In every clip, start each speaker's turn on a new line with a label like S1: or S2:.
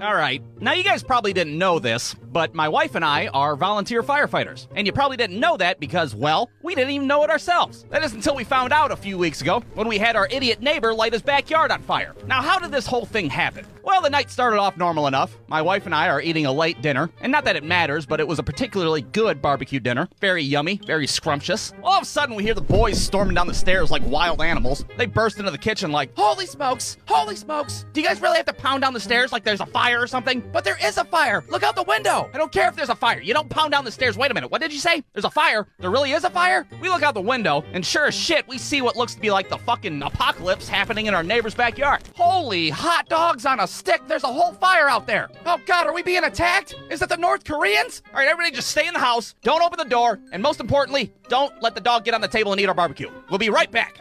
S1: All right, now you guys probably didn't know this, but my wife and I are volunteer firefighters. And you probably didn't know that because, well, we didn't even know it ourselves. That is until we found out a few weeks ago when we had our idiot neighbor light his backyard on fire. Now, how did this whole thing happen? Well, the night started off normal enough. My wife and I are eating a late dinner, and not that it matters, but it was a particularly good barbecue dinner. Very yummy, very scrumptious. All of a sudden, we hear the boys storming down the stairs like wild animals. They burst into the kitchen like, holy smokes, holy smokes. Do you guys really have to pound down the stairs like there's a fire or something? But there is a fire. Look out the window. I don't care if there's a fire. You don't pound down the stairs. Wait a minute. What did you say? There's a fire. There really is a fire? We look out the window, and sure as shit, we see what looks to be like the fucking apocalypse happening in our neighbor's backyard. Holy hot dogs on a stick. There's a whole fire out there. Oh God, are we being attacked? Is it the North Koreans? All right, everybody just stay in the house. Don't open the door. And most importantly, don't let the dog get on the table and eat our barbecue. We'll be right back.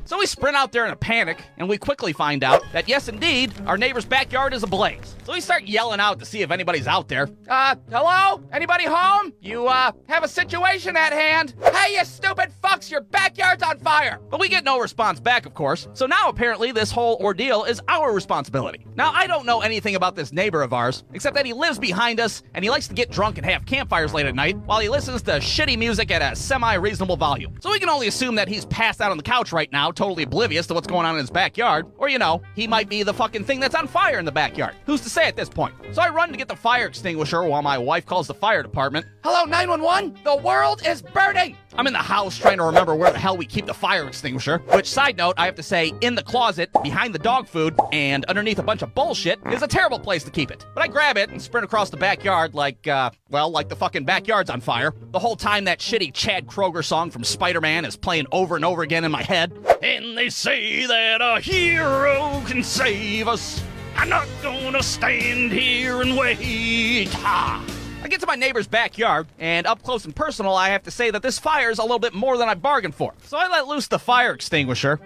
S1: So we sprint out there in a panic, and we quickly find out that yes, indeed, our neighbor's backyard is ablaze. So we start yelling out to see if anybody's out there. Hello? Anybody home? You, have a situation at hand? Hey, you stupid fucks, your backyard's on fire! But we get no response back, of course. So now apparently this whole ordeal is our responsibility. Now, I don't know anything about this neighbor of ours, except that he lives behind us, and he likes to get drunk and have campfires late at night, while he listens to shitty music at a semi-reasonable volume. So we can only assume that he's passed out on the couch right now, totally oblivious to what's going on in his backyard, or you know, he might be the fucking thing that's on fire in the backyard. Who's to say at this point? So I run to get the fire extinguisher while my wife calls the fire department. Hello, 911? The world is burning! I'm in the house trying to remember where the hell we keep the fire extinguisher, which, side note, I have to say, in the closet, behind the dog food, and underneath a bunch of bullshit, is a terrible place to keep it. But I grab it and sprint across the backyard like, like the fucking backyard's on fire. The whole time that shitty Chad Kroger song from Spider-Man is playing over and over again in my head. And they say that a hero can save us. I'm not gonna stand here and wait. Ha! I get to my neighbor's backyard, and up close and personal, I have to say that this fire is a little bit more than I bargained for. So I let loose the fire extinguisher.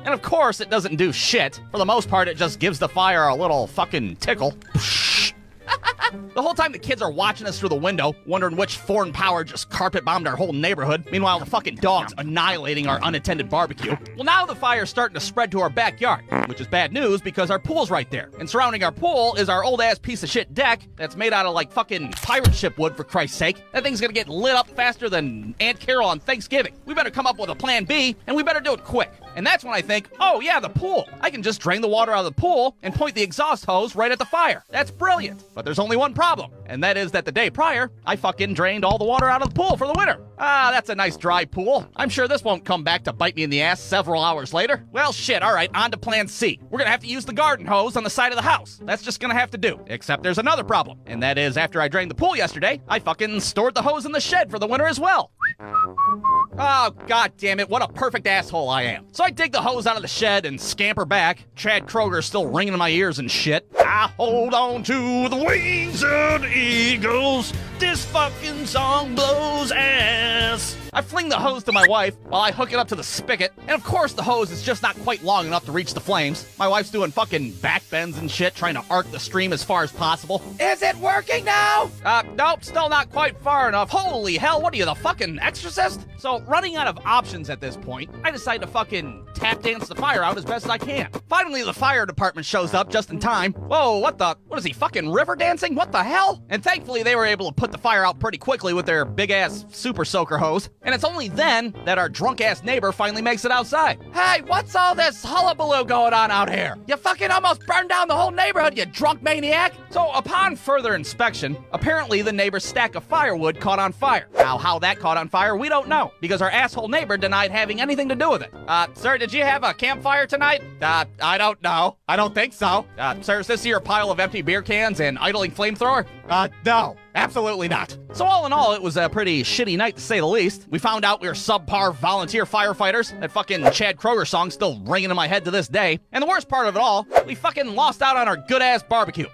S1: And of course, it doesn't do shit. For the most part, it just gives the fire a little fucking tickle. The whole time the kids are watching us through the window, wondering which foreign power just carpet bombed our whole neighborhood. Meanwhile, the fucking dog's annihilating our unattended barbecue. Well, now the fire's starting to spread to our backyard, which is bad news because our pool's right there. And surrounding our pool is our old-ass piece of shit deck that's made out of, like, fucking pirate ship wood, for Christ's sake. That thing's gonna get lit up faster than Aunt Carol on Thanksgiving. We better come up with a plan B, and we better do it quick. And that's when I think, oh yeah, the pool. I can just drain the water out of the pool and point the exhaust hose right at the fire. That's brilliant. But there's only one problem, and that is that the day prior, I fucking drained all the water out of the pool for the winter. That's a nice dry pool. I'm sure this won't come back to bite me in the ass several hours later. Well, shit, all right, on to plan C. We're gonna have to use the garden hose on the side of the house. That's just gonna have to do. Except there's another problem, and that is after I drained the pool yesterday, I fucking stored the hose in the shed for the winter as well. Oh, god damn it, what a perfect asshole I am. So I dig the hose out of the shed and scamper back. Chad Kroger's still ringing in my ears and shit. I hold on to the wings of the eagles. This fucking song blows ass. I fling the hose to my wife while I hook it up to the spigot. And of course the hose is just not quite long enough to reach the flames. My wife's doing fucking back bends and shit, trying to arc the stream as far as possible. Is it working now? Nope, still not quite far enough. Holy hell, what are you, the fucking exorcist? So, running out of options at this point, I decide to fucking tap dance the fire out as best as I can. Finally, the fire department shows up just in time. Whoa, what is he, fucking river dancing? What the hell? And thankfully, they were able to put the fire out pretty quickly with their big-ass super soaker hose. And it's only then that our drunk-ass neighbor finally makes it outside. Hey, what's all this hullabaloo going on out here? You fucking almost burned down the whole neighborhood, you drunk maniac! So, upon further inspection, apparently the neighbor's stack of firewood caught on fire. Now, how that caught on fire, we don't know, because our asshole neighbor denied having anything to do with it. Sir, did you have a campfire tonight? I don't know. I don't think so. Sir, is this your pile of empty beer cans and idling flamethrower? No. Absolutely not. So all in all, it was a pretty shitty night to say the least. We found out we were subpar volunteer firefighters. That fucking Chad Kroger song's still ringing in my head to this day. And the worst part of it all, we fucking lost out on our good-ass barbecue.